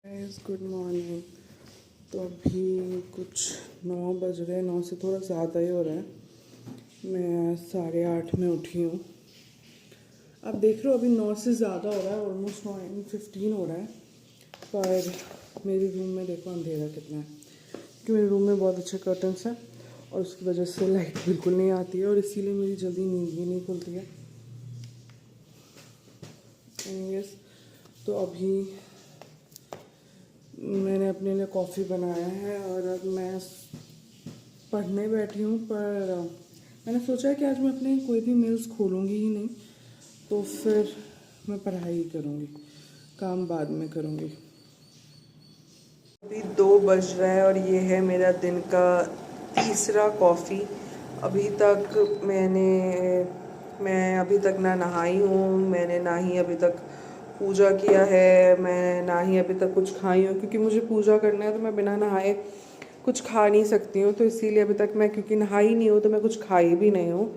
Guys good morning. तो अभी कुछ 9 बज रहे हैं, 9 से थोड़ा ज़्यादा ही हो रहा है। मैं 8:30 में उठी हूँ। आप देख रहे हो अभी 9 से ज़्यादा हो रहा है, ऑलमोस्ट 9:15 हो रहा है। पर मेरे रूम में देखो अंधेरा कितना है, क्योंकि मेरे रूम में बहुत अच्छे कर्टन्स हैं और उसकी वजह से लाइट बिल्कुल नहीं आती है और इसीलिए मेरी जल्दी नींद भी नहीं खुलती है। यस, तो अभी मैंने अपने लिए कॉफ़ी बनाया है और अब मैं पढ़ने बैठी हूँ। पर मैंने सोचा है कि आज मैं अपने कोई भी मेल्स खोलूँगी ही नहीं, तो फिर मैं पढ़ाई ही करूँगी, काम बाद में करूँगी। अभी 2 बज रहा है और ये है मेरा दिन का तीसरा कॉफ़ी। अभी तक मैं अभी तक ना नहाई हूँ, मैंने ना ही अभी तक पूजा किया है, मैं ना ही अभी तक कुछ खाई हूँ, क्योंकि मुझे पूजा करना है तो मैं बिना नहाए कुछ खा नहीं सकती हूँ। तो इसीलिए अभी तक मैं, क्योंकि नहाई नहीं हूँ तो मैं कुछ खाई भी नहीं हूँ,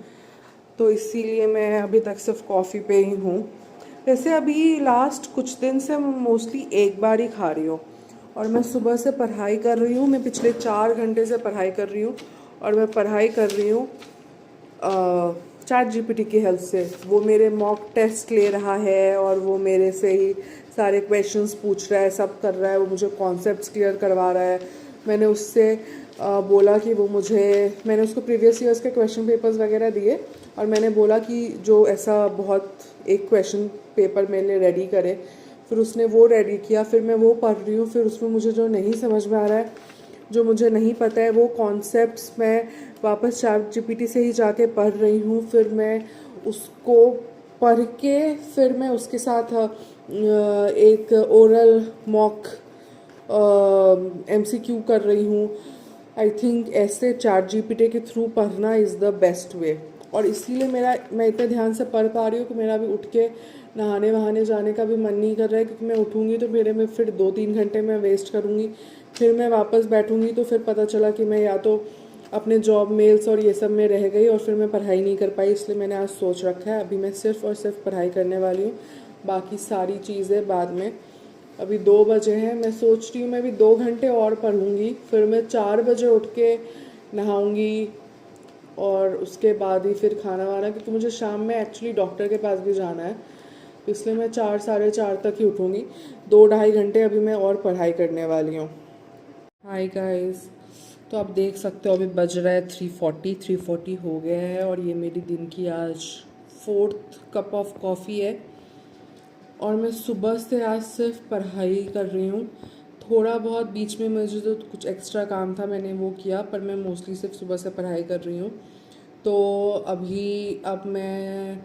तो इसीलिए मैं अभी तक सिर्फ कॉफ़ी पे ही हूँ। वैसे अभी लास्ट कुछ दिन से मोस्टली एक बार ही खा रही हूँ और मैं सुबह से पढ़ाई कर रही हूँ। मैं पिछले 4 घंटे से पढ़ाई कर रही हूँ और मैं पढ़ाई कर रही हूँ ChatGPT की हेल्प से। वो मेरे मॉक टेस्ट ले रहा है और वो मेरे से ही सारे क्वेश्चंस पूछ रहा है, सब कर रहा है। वो मुझे कॉन्सेप्ट्स क्लियर करवा रहा है। मैंने उससे बोला कि मैंने उसको प्रीवियस ईयर्स के क्वेश्चन पेपर्स वगैरह दिए और मैंने बोला कि जो ऐसा बहुत एक क्वेश्चन पेपर मेरे लिए रेडी करे। फिर उसने वो रेडी किया, फिर मैं वो पढ़ रही हूँ। फिर उसमें मुझे जो नहीं समझ में आ रहा है, जो मुझे नहीं पता है, वो कॉन्सेप्ट्स मैं वापस ChatGPT से ही जाके पढ़ रही हूँ। फिर मैं उसको पढ़ के फिर मैं उसके साथ एक ओरल मॉक MCQ कर रही हूँ। आई थिंक ऐसे ChatGPT के थ्रू पढ़ना इज़ द बेस्ट वे। और इसीलिए मैं इतने ध्यान से पढ़ पा रही हूँ कि मेरा अभी उठ के नहाने वहाने जाने का भी मन नहीं कर रहा है, क्योंकि मैं उठूँगी तो मेरे में फिर 2-3 घंटे मैं वेस्ट करूँगी। फिर मैं वापस बैठूँगी तो फिर पता चला कि मैं या तो अपने जॉब मेल्स और ये सब में रह गई और फिर मैं पढ़ाई नहीं कर पाई। इसलिए मैंने आज सोच रखा है अभी मैं सिर्फ़ और सिर्फ पढ़ाई करने वाली हूँ, बाकी सारी चीज़ें बाद में। अभी 2 बजे हैं, मैं सोच रही हूँ मैं अभी 2 घंटे और पढ़ूँगी, फिर मैं 4 बजे उठ के नहाऊँगी और उसके बाद ही फिर खाना वाना, क्योंकि मुझे शाम में एक्चुअली डॉक्टर के पास भी जाना है, तो इसलिए मैं 4 साढ़े 4 तक ही उठूँगी। 2-2.5 घंटे अभी मैं और पढ़ाई करने वाली हूँ। हाय गाइस, तो आप देख सकते हो अभी बज रहा है 3:40 हो गया है और ये मेरी दिन की आज 4th कप ऑफ कॉफ़ी है और मैं सुबह से आज सिर्फ पढ़ाई कर रही हूँ। थोड़ा बहुत बीच में मुझे तो कुछ एक्स्ट्रा काम था, मैंने वो किया, पर मैं मोस्टली सिर्फ सुबह से पढ़ाई कर रही हूँ। तो अब मैं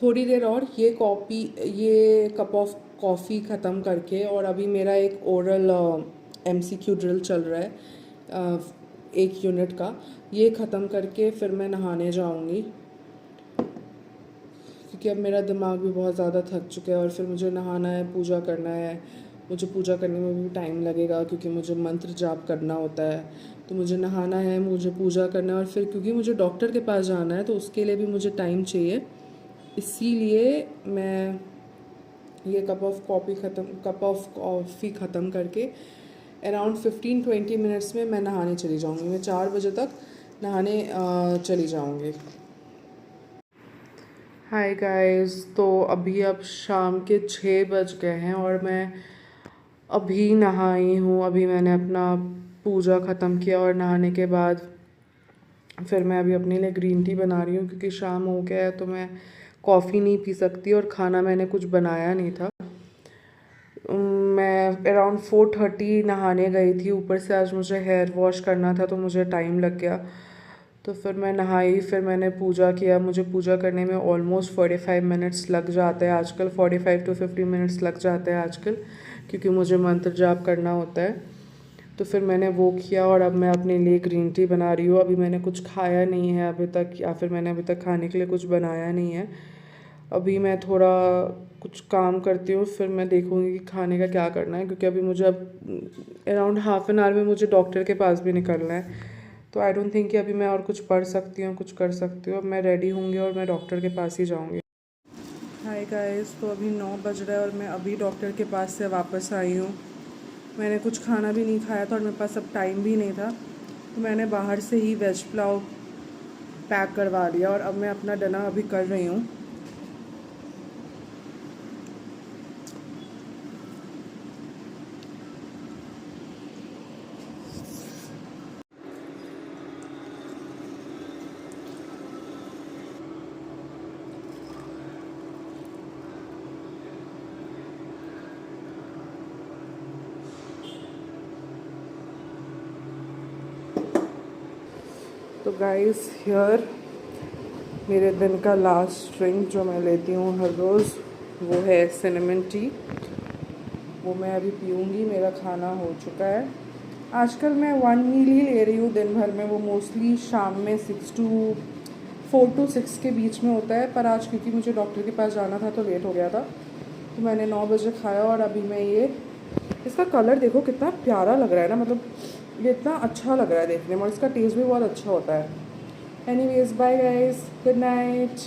थोड़ी देर और ये कप ऑफ कॉफ़ी ख़त्म करके, और अभी मेरा एक ओरल MCQ ड्रिल चल रहा है 1 यूनिट का, ये ख़त्म करके फिर मैं नहाने जाऊँगी, क्योंकि अब मेरा दिमाग भी बहुत ज़्यादा थक चुका है और फिर मुझे नहाना है, पूजा करना है। मुझे पूजा करने में भी टाइम लगेगा क्योंकि मुझे मंत्र जाप करना होता है। तो मुझे नहाना है, मुझे पूजा करना है और फिर क्योंकि मुझे डॉक्टर के पास जाना है तो उसके लिए भी मुझे टाइम चाहिए। इसीलिए मैं ये कप ऑफ कॉफ़ी ख़त्म करके अराउंड 15-20 मिनट्स में मैं नहाने चली जाऊँगी। मैं 4 बजे तक नहाने चली जाऊँगी। हाय गाइस, तो अब शाम के 6 बज गए हैं और मैं अभी नहाई हूँ। अभी मैंने अपना पूजा ख़त्म किया और नहाने के बाद फिर मैं अभी अपने लिए ग्रीन टी बना रही हूँ, क्योंकि शाम हो गया है तो मैं कॉफ़ी नहीं पी सकती और खाना मैंने कुछ बनाया नहीं था। मैं अराउंड 4:30 नहाने गई थी, ऊपर से आज मुझे हेयर वॉश करना था तो मुझे टाइम लग गया। तो फिर मैं नहाई, फिर मैंने पूजा किया। मुझे पूजा करने में ऑलमोस्ट 45 मिनट्स लग जाते हैं आजकल, 45 to 50 मिनट्स लग जाते हैं आजकल, क्योंकि मुझे मंत्र जाप करना होता है। तो फिर मैंने वो किया और अब मैं अपने लिए ग्रीन टी बना रही हूँ। अभी मैंने कुछ खाया नहीं है अभी तक, या फिर मैंने अभी तक खाने के लिए कुछ बनाया नहीं है। अभी मैं थोड़ा कुछ काम करती हूँ, फिर मैं देखूँगी कि खाने का क्या करना है, क्योंकि अभी मुझे अब अराउंड हाफ एन आवर में मुझे डॉक्टर के पास भी निकलना है। तो आई डोंट थिंक कि अभी मैं और कुछ पढ़ सकती हूँ, कुछ कर सकती हूँ। अब मैं रेडी होंगी और मैं डॉक्टर के पास ही जाऊँगी। हाय गाइस, तो अभी 9 बज रहा है और मैं अभी डॉक्टर के पास से वापस आई हूँ। मैंने कुछ खाना भी नहीं खाया था और मेरे पास अब टाइम भी नहीं था, तो मैंने बाहर से ही वेज पुलाव पैक करवा लिया और अब मैं अपना डिनर अभी कर रही हूँ। तो गाइस हियर मेरे दिन का लास्ट ड्रिंक जो मैं लेती हूँ हर रोज़, वो है सिनेमन टी। वो मैं अभी पीऊँगी। मेरा खाना हो चुका है। आजकल मैं 1 मील ही ले रही हूँ दिन भर में, वो मोस्टली शाम में 4 to 6 के बीच में होता है, पर आज क्योंकि मुझे डॉक्टर के पास जाना था तो लेट हो गया था, तो मैंने 9 बजे खाया। और अभी मैं इसका कलर देखो कितना प्यारा लग रहा है ना, मतलब ये इतना अच्छा लग रहा है देखने में, और इसका टेस्ट भी बहुत अच्छा होता है। Anyways bye guys, good night.